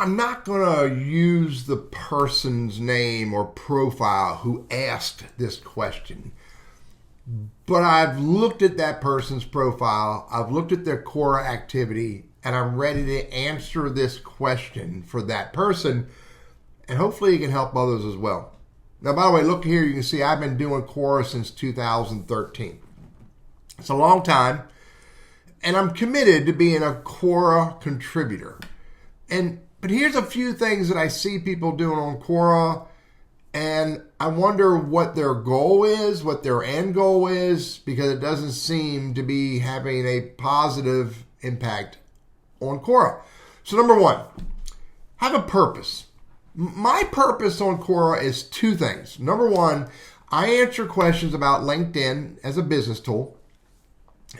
I'm not going to use the person's name or profile who asked this question, but I've looked at that person's profile, I've looked at their Quora activity, and I'm ready to answer this question for that person, and hopefully it can help others as well. Now, by the way, look here, you can see I've been doing Quora since 2013. It's a long time, and I'm committed to being a Quora contributor. But here's a few things that I see people doing on Quora, and I wonder what their goal is, what their end goal is, because it doesn't seem to be having a positive impact on Quora. So number one, have a purpose. My purpose on Quora is two things. Number one, I answer questions about LinkedIn as a business tool.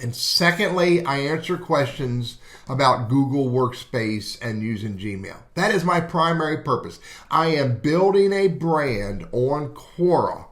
And secondly, I answer questions about Google Workspace and using Gmail. That is my primary purpose. I am building a brand on Quora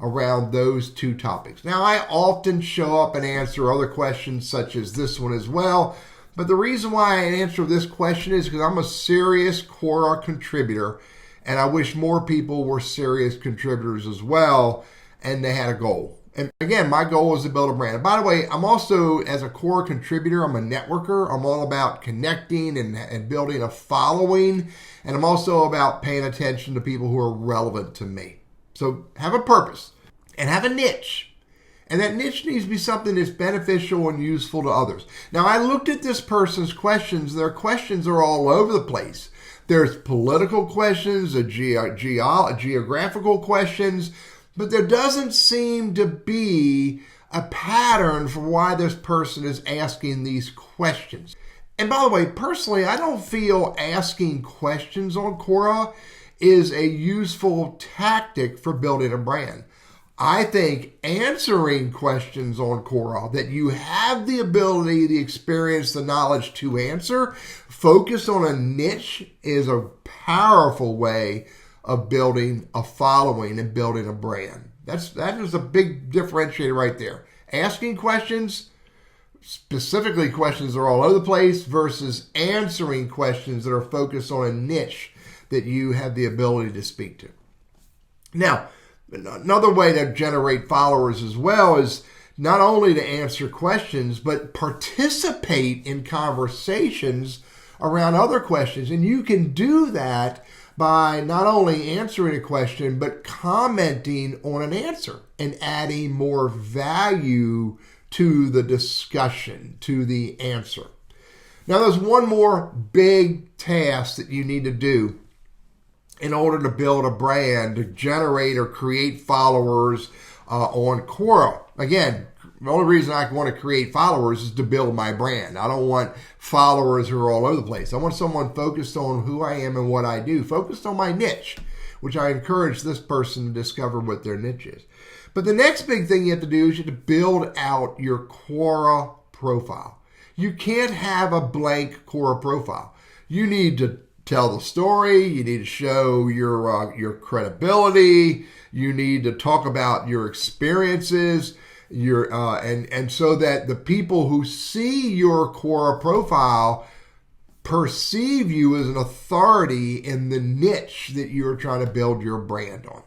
around those two topics. Now, I often show up and answer other questions such as this one as well. But the reason why I answer this question is because I'm a serious Quora contributor, and I wish more people were serious contributors as well, and they had a goal. And again, my goal is to build a brand. And by the way, I'm also, as a Quora contributor, I'm a networker. I'm all about connecting and building a following. And I'm also about paying attention to people who are relevant to me. So have a purpose and have a niche. And that niche needs to be something that's beneficial and useful to others. Now, I looked at this person's questions. Their questions are all over the place. There's political questions, geographical questions, but there doesn't seem to be a pattern for why this person is asking these questions. And by the way, personally, I don't feel asking questions on Quora is a useful tactic for building a brand. I think answering questions on Quora that you have the ability, the experience, the knowledge to answer, focus on a niche is a powerful way of building a following and building a brand. That is a big differentiator right there. Asking questions, specifically questions that are all over the place, versus answering questions that are focused on a niche that you have the ability to speak to. Now, another way to generate followers as well is not only to answer questions, but participate in conversations around other questions. And you can do that by not only answering a question, but commenting on an answer and adding more value to the discussion, to the answer. Now, there's one more big task that you need to do in order to build a brand, to generate or create followers on Quora. Again, the only reason I want to create followers is to build my brand. I don't want followers who are all over the place. I want someone focused on who I am and what I do, focused on my niche, which I encourage this person to discover what their niche is. But the next big thing you have to do is you have to build out your Quora profile. You can't have a blank Quora profile. You need to tell the story. You need to show your credibility. You need to talk about your experiences. And so that the people who see your Quora profile perceive you as an authority in the niche that you're trying to build your brand on.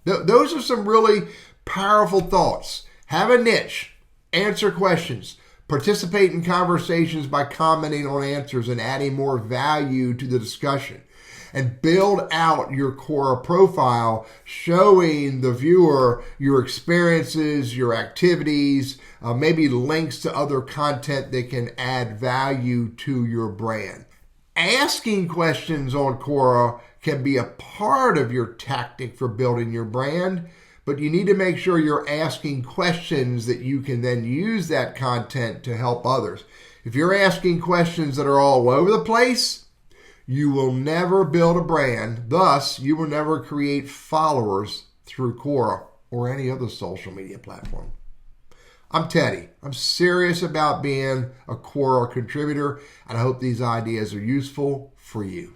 Those are some really powerful thoughts. Have a niche, answer questions, participate in conversations by commenting on answers and adding more value to the discussion. And build out your Quora profile, showing the viewer your experiences, your activities, maybe links to other content that can add value to your brand. Asking questions on Quora can be a part of your tactic for building your brand, but you need to make sure you're asking questions that you can then use that content to help others. If you're asking questions that are all over the place, you will never build a brand. Thus, you will never create followers through Quora or any other social media platform. I'm Teddy. I'm serious about being a Quora contributor, and I hope these ideas are useful for you.